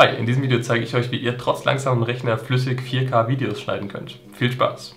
Hi, in diesem Video zeige ich euch, wie ihr trotz langsamem Rechner flüssig 4K Videos schneiden könnt. Viel Spaß!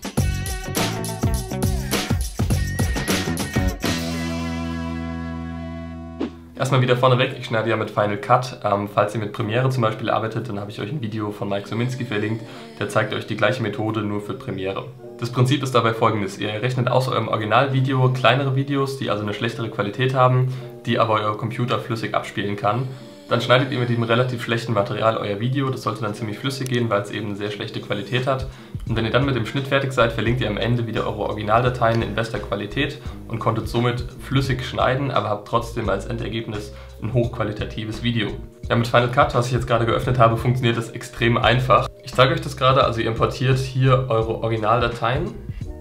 Erstmal wieder vorneweg, ich schneide ja mit Final Cut. Falls ihr mit Premiere zum Beispiel arbeitet, dann habe ich euch ein Video von Mike Sominski verlinkt, der zeigt euch die gleiche Methode nur für Premiere. Das Prinzip ist dabei folgendes: Ihr rechnet aus eurem Originalvideo kleinere Videos, die also eine schlechtere Qualität haben, die aber euer Computer flüssig abspielen kann. Dann schneidet ihr mit dem relativ schlechten Material euer Video, das sollte dann ziemlich flüssig gehen, weil es eben eine sehr schlechte Qualität hat. Und wenn ihr dann mit dem Schnitt fertig seid, verlinkt ihr am Ende wieder eure Originaldateien in bester Qualität und konntet somit flüssig schneiden, aber habt trotzdem als Endergebnis ein hochqualitatives Video. Ja, mit Final Cut, was ich jetzt gerade geöffnet habe, funktioniert das extrem einfach. Ich zeige euch das gerade, also ihr importiert hier eure Originaldateien.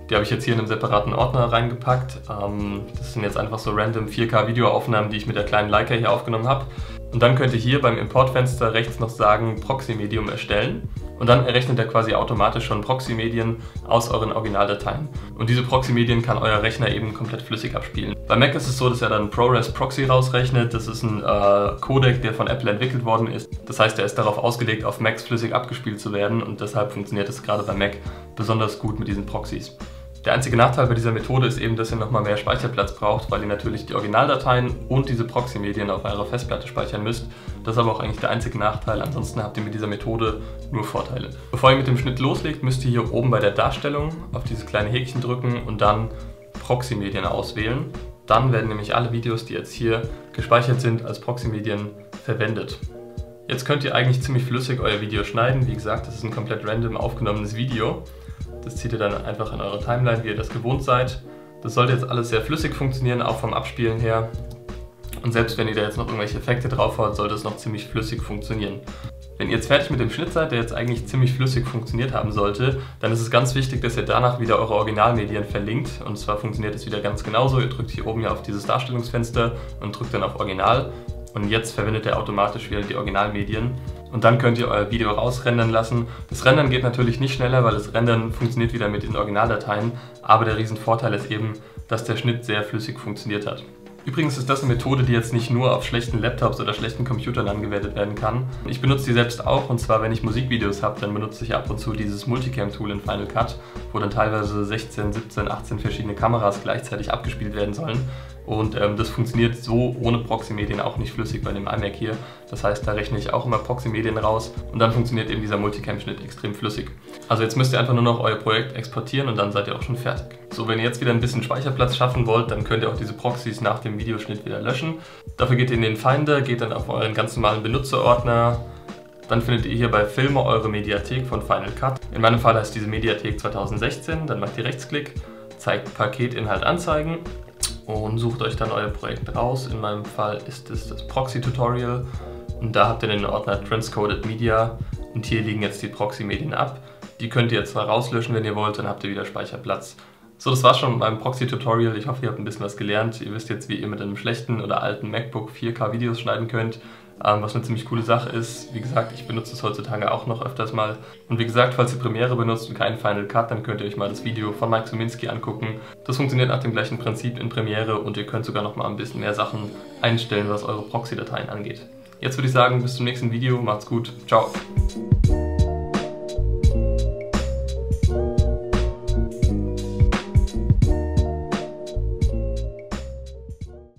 Die habe ich jetzt hier in einem separaten Ordner reingepackt. Das sind jetzt einfach so random 4K Videoaufnahmen, die ich mit der kleinen Leica hier aufgenommen habe. Und dann könnt ihr hier beim Importfenster rechts noch sagen Proxy-Medium erstellen. Und dann errechnet er quasi automatisch schon Proxy-Medien aus euren Originaldateien. Und diese Proxy-Medien kann euer Rechner eben komplett flüssig abspielen. Bei Mac ist es so, dass er dann ProRes Proxy rausrechnet. Das ist ein Codec, der von Apple entwickelt worden ist. Das heißt, er ist darauf ausgelegt, auf Macs flüssig abgespielt zu werden. Und deshalb funktioniert es gerade bei Mac besonders gut mit diesen Proxys. Der einzige Nachteil bei dieser Methode ist eben, dass ihr nochmal mehr Speicherplatz braucht, weil ihr natürlich die Originaldateien und diese Proxy-Medien auf eurer Festplatte speichern müsst. Das ist aber auch eigentlich der einzige Nachteil, ansonsten habt ihr mit dieser Methode nur Vorteile. Bevor ihr mit dem Schnitt loslegt, müsst ihr hier oben bei der Darstellung auf dieses kleine Häkchen drücken und dann Proxy-Medien auswählen. Dann werden nämlich alle Videos, die jetzt hier gespeichert sind, als Proxy-Medien verwendet. Jetzt könnt ihr eigentlich ziemlich flüssig euer Video schneiden. Wie gesagt, das ist ein komplett random aufgenommenes Video. Das zieht ihr dann einfach in eure Timeline, wie ihr das gewohnt seid. Das sollte jetzt alles sehr flüssig funktionieren, auch vom Abspielen her. Und selbst wenn ihr da jetzt noch irgendwelche Effekte drauf haut, sollte es noch ziemlich flüssig funktionieren. Wenn ihr jetzt fertig mit dem Schnitt seid, der jetzt eigentlich ziemlich flüssig funktioniert haben sollte, dann ist es ganz wichtig, dass ihr danach wieder eure Originalmedien verlinkt. Und zwar funktioniert es wieder ganz genauso. Ihr drückt hier oben ja auf dieses Darstellungsfenster und drückt dann auf Original. Und jetzt verwendet er automatisch wieder die Originalmedien. Und dann könnt ihr euer Video rausrendern lassen. Das Rendern geht natürlich nicht schneller, weil das Rendern funktioniert wieder mit den Originaldateien. Aber der Riesenvorteil ist eben, dass der Schnitt sehr flüssig funktioniert hat. Übrigens ist das eine Methode, die jetzt nicht nur auf schlechten Laptops oder schlechten Computern angewendet werden kann. Ich benutze die selbst auch, und zwar wenn ich Musikvideos habe, dann benutze ich ab und zu dieses Multicam-Tool in Final Cut, wo dann teilweise 16, 17, 18 verschiedene Kameras gleichzeitig abgespielt werden sollen. Und das funktioniert so ohne Proxy-Medien auch nicht flüssig bei dem iMac hier. Das heißt, da rechne ich auch immer Proxy-Medien raus und dann funktioniert eben dieser Multicam-Schnitt extrem flüssig. Also jetzt müsst ihr einfach nur noch euer Projekt exportieren und dann seid ihr auch schon fertig. So, wenn ihr jetzt wieder ein bisschen Speicherplatz schaffen wollt, dann könnt ihr auch diese Proxys nach dem Videoschnitt wieder löschen. Dafür geht ihr in den Finder, geht dann auf euren ganz normalen Benutzerordner. Dann findet ihr hier bei Filme eure Mediathek von Final Cut. In meinem Fall heißt diese Mediathek 2016, dann macht ihr Rechtsklick, zeigt Paketinhalt anzeigen und sucht euch dann euer Projekt raus. In meinem Fall ist es das Proxy-Tutorial und da habt ihr den Ordner Transcoded Media und hier liegen jetzt die Proxy-Medien ab. Die könnt ihr jetzt zwar rauslöschen, wenn ihr wollt, dann habt ihr wieder Speicherplatz. So, das war's schon mit meinem Proxy-Tutorial. Ich hoffe, ihr habt ein bisschen was gelernt. Ihr wisst jetzt, wie ihr mit einem schlechten oder alten MacBook 4K Videos schneiden könnt, was eine ziemlich coole Sache ist. Wie gesagt, ich benutze es heutzutage auch noch öfters mal. Und wie gesagt, falls ihr Premiere benutzt und keinen Final Cut, dann könnt ihr euch mal das Video von Mike Sominski angucken. Das funktioniert nach dem gleichen Prinzip in Premiere und ihr könnt sogar noch mal ein bisschen mehr Sachen einstellen, was eure Proxy-Dateien angeht. Jetzt würde ich sagen, bis zum nächsten Video. Macht's gut. Ciao.